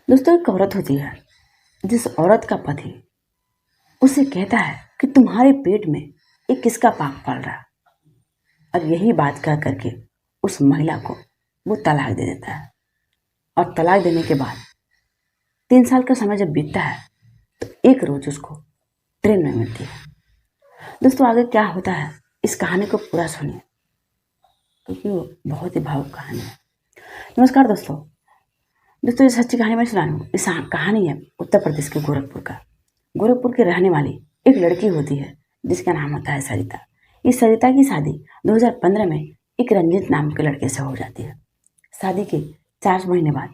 दोस्तों, एक औरत होती है जिस औरत का पति उसे कहता है कि तुम्हारे पेट में एक किसका पाप पल रहा है, और यही बात कह करके उस महिला को वो तलाक दे देता है। और तलाक देने के बाद 3 साल का समय जब बीतता है तो एक रोज उसको ट्रेन में मिलती है। दोस्तों, आगे क्या होता है इस कहानी को पूरा सुनिए, क्योंकि वो बहुत ही भावुक कहानी है। नमस्कार दोस्तों, ये सच्ची कहानी मैं सुना रही हूँ। इस कहानी है उत्तर प्रदेश के गोरखपुर का। गोरखपुर की रहने वाली एक लड़की होती है जिसका नाम होता है सरिता। इस सरिता की शादी 2015 में एक रंजीत नाम के लड़के से हो जाती है। शादी के 4 महीने बाद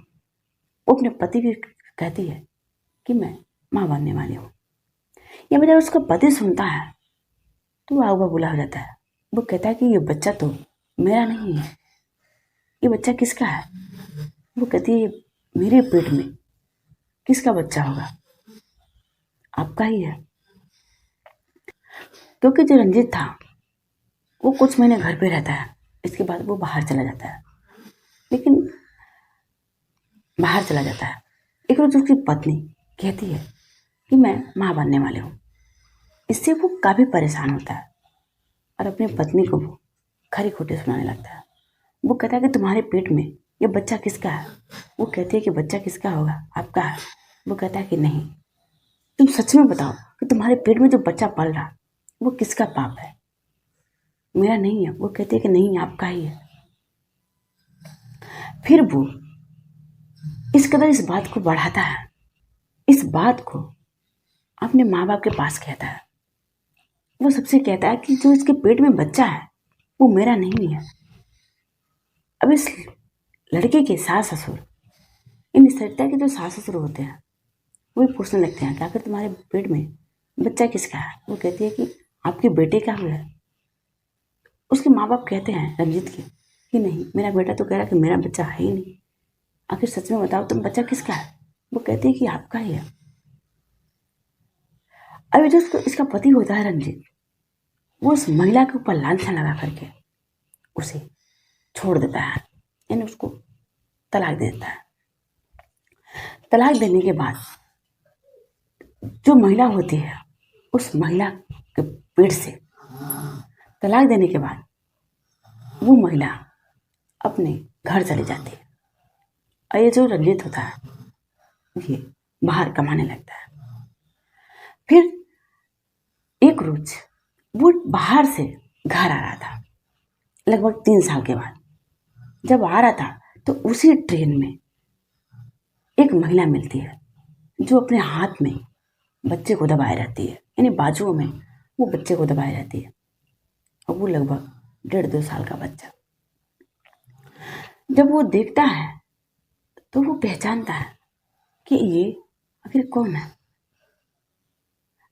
वो अपने पति की कहती है कि मैं माँ बनने वाली हूँ। ये जब उसका पति सुनता है तो वो आग बबूला हो जाता है। वो कहता है कि ये बच्चा तो मेरा नहीं है, ये बच्चा किसका है। वो कहती है मेरे पेट में किसका बच्चा होगा, आपका ही है। क्योंकि जो रंजीत था वो कुछ महीने घर पे रहता है, इसके बाद वो बाहर चला जाता है। लेकिन बाहर चला जाता है, एक रोज उसकी पत्नी कहती है कि मैं माँ बनने वाली हूँ। इससे वो काफ़ी परेशान होता है और अपनी पत्नी को वो खरी खोटी सुनाने लगता है। वो कहता है कि तुम्हारे पेट में ये बच्चा किसका है। वो कहती है कि बच्चा किसका होगा, आपका है। वो कहता है कि नहीं, तुम सच में बताओ कि तुम्हारे पेट में जो बच्चा पल रहा वो किसका पाप है, मेरा नहीं है। वो कहती है कि नहीं, आपका ही है। फिर वो इस कदर इस बात को बढ़ाता है, इस बात को अपने माँ बाप के पास कहता है। वो सबसे कहता है कि जो इसके पेट में बच्चा है वो मेरा नहीं है। अब इस लड़के के सास ससुर, इन सरिता के जो सास ससुर होते हैं, वो भी पूछने लगते हैं कि आखिर तुम्हारे पेट में बच्चा किसका है। वो कहती है कि आपके बेटे का हुआ है। उसके माँ बाप कहते हैं रंजीत के कि नहीं, मेरा बेटा तो कह रहा कि मेरा बच्चा है ही नहीं, आखिर सच में बताओ तुम बच्चा किसका है। वो कहती है कि आपका ही है। अभी जो इसका पति होता है रंजीत, वो उस महिला के ऊपर लांछन लगा करके उसे छोड़ देता है, यानी उसको तलाक दे देता है। तलाक देने के बाद जो महिला होती है, उस महिला के पेट से तलाक देने के बाद वो महिला अपने घर चली जाती है। और ये जो रंजीत होता है ये बाहर कमाने लगता है। फिर एक रोज वो बाहर से घर आ रहा था, लगभग 3 साल के बाद। जब आ रहा था तो उसी ट्रेन में एक महिला मिलती है जो अपने हाथ में बच्चे को दबाए रहती है, यानी बाजुओं में वो बच्चे को दबाए रहती है। और वो लगभग 1.5-2 साल का बच्चा। जब वो देखता है तो वो पहचानता है कि ये आखिर कौन है।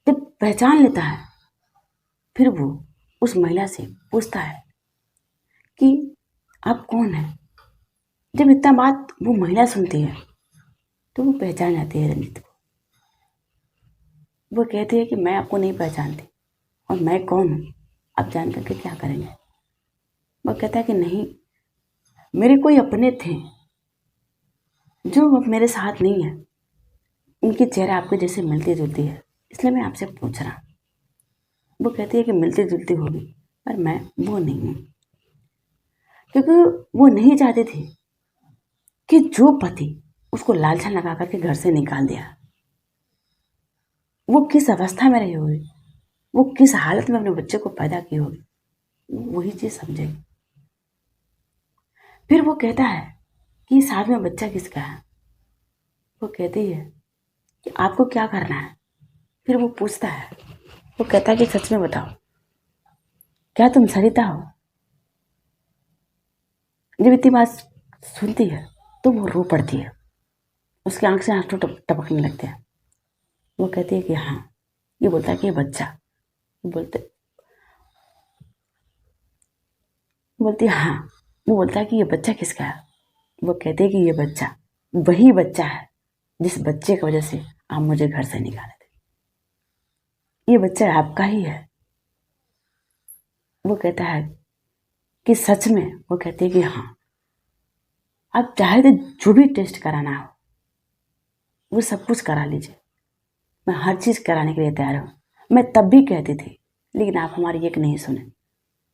जब पहचान लेता है फिर वो उस महिला से पूछता है कि आप कौन हैं। जब इतना बात वो महिला सुनती है तो वो पहचान जाती है रंजीत को। वो कहती है कि मैं आपको नहीं पहचानती, और मैं कौन हूँ आप जान करके क्या करेंगे। वो कहता है कि नहीं, मेरे कोई अपने थे जो अब मेरे साथ नहीं है, उनकी चेहरा आपके जैसे मिलती जुलती है, इसलिए मैं आपसे पूछ रहा। वो कहती है कि मिलती जुलती होगी पर मैं वो नहीं हूँ। क्योंकि वो नहीं चाहती थी कि जो पति उसको लालछन लगा करके घर से निकाल दिया, वो किस अवस्था में रही होगी, वो किस हालत में अपने बच्चे को पैदा की होगी, वही चीज समझेगी। फिर वो कहता है कि साथ में बच्चा किसका है। वो कहती है कि आपको क्या करना है। फिर वो पूछता है, वो कहता है कि सच में बताओ, क्या तुम सरिता हो। जब इतनी बात सुनती है तो वो रो पड़ती है, उसकी आंख से आंसू टपकने लगते हैं। वो कहती है कि हाँ। ये बोलता है कि ये बच्चा। बोलती है हाँ। वो बोलता है कि ये बच्चा किसका है। वो कहते हैं कि ये बच्चा वही बच्चा है जिस बच्चे की वजह से आप मुझे घर से निकाले थे, ये बच्चा आपका ही है। वो कहता है कि सच में। वो कहती है कि हाँ, आप चाहे तो जो भी टेस्ट कराना हो वो सब कुछ करा लीजिए, मैं हर चीज़ कराने के लिए तैयार हूँ। मैं तब भी कहती थी, लेकिन आप हमारी एक नहीं सुने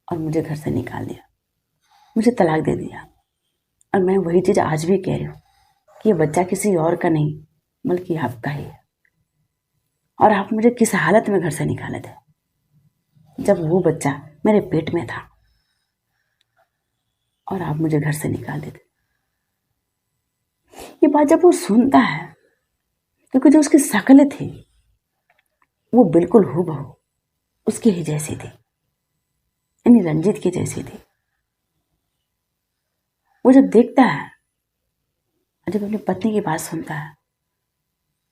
और मुझे घर से निकाल दिया, मुझे तलाक दे दिया। और मैं वही चीज़ आज भी कह रही हूँ कि ये बच्चा किसी और का नहीं बल्कि आपका ही है। और आप मुझे किस हालत में घर से निकाले थे, जब वो बच्चा मेरे पेट में था, और आप मुझे घर से निकाल देते। ये बात जब वो सुनता है, क्योंकि जो उसकी शक्ल थी वो बिल्कुल हूबहू उसकी ही जैसी थी, यानी रंजीत की जैसी थी। वो जब देखता है और जब अपनी पत्नी की बात सुनता है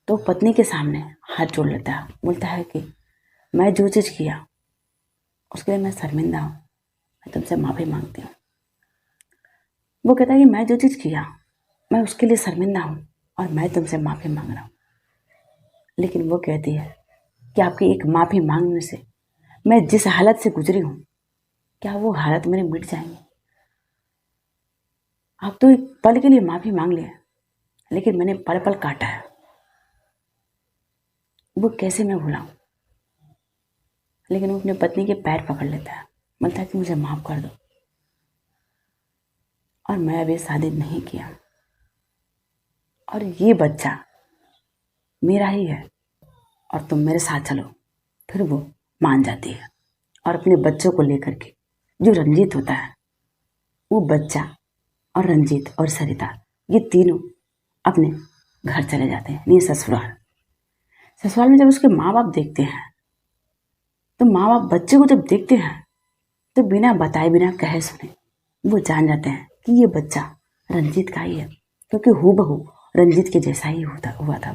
तो पत्नी के सामने हाथ जोड़ लेता है, बोलता है कि मैं जो चीज़ किया उसके लिए मैं शर्मिंदा हूँ, मैं तुमसे माफ़ी मांगती हूँ। वो कहता है कि मैं जो चीज़ किया मैं उसके लिए शर्मिंदा हूँ और मैं तुमसे माफ़ी मांग रहा हूँ। लेकिन वो कहती है कि आपकी एक माफ़ी मांगने से मैं जिस हालत से गुजरी हूँ, क्या वो हालत मेरे मिट जाएंगे? आप तो एक पल के लिए माफ़ी मांग लिया, लेकिन मैंने पल पल काटा है, वो कैसे मैं भूलाऊं? लेकिन वो अपनी पत्नी के पैर पकड़ लेता है, बोलता है कि मुझे माफ़ कर दो, और मैं अभी शादी नहीं किया, और ये बच्चा मेरा ही है, और तुम मेरे साथ चलो। फिर वो मान जाती है और अपने बच्चों को लेकर के, जो रंजीत होता है, वो बच्चा और रंजीत और सरिता, ये तीनों अपने घर चले जाते हैं, नहीं ससुराल। ससुराल में जब उसके माँ बाप देखते हैं तो माँ बाप बच्चे को जब देखते हैं तो बिना बताए बिना कहे सुने वो जान जाते हैं कि ये बच्चा रंजीत का ही है, क्योंकि हूबहू रंजीत के जैसा ही हुआ था।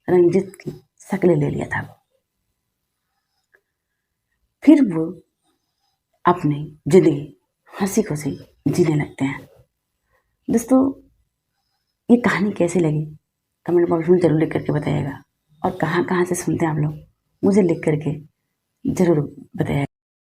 रंजीत की शक्ल ले लिया था। फिर वो अपनी जिंदगी हंसी खुशी जीने लगते हैं। दोस्तों, ये कहानी कैसी लगी कमेंट बॉक्स में जरूर लिख करके बताइएगा, और कहाँ कहाँ से सुनते हैं आप लोग मुझे लिख करके जरूर बताइएगा।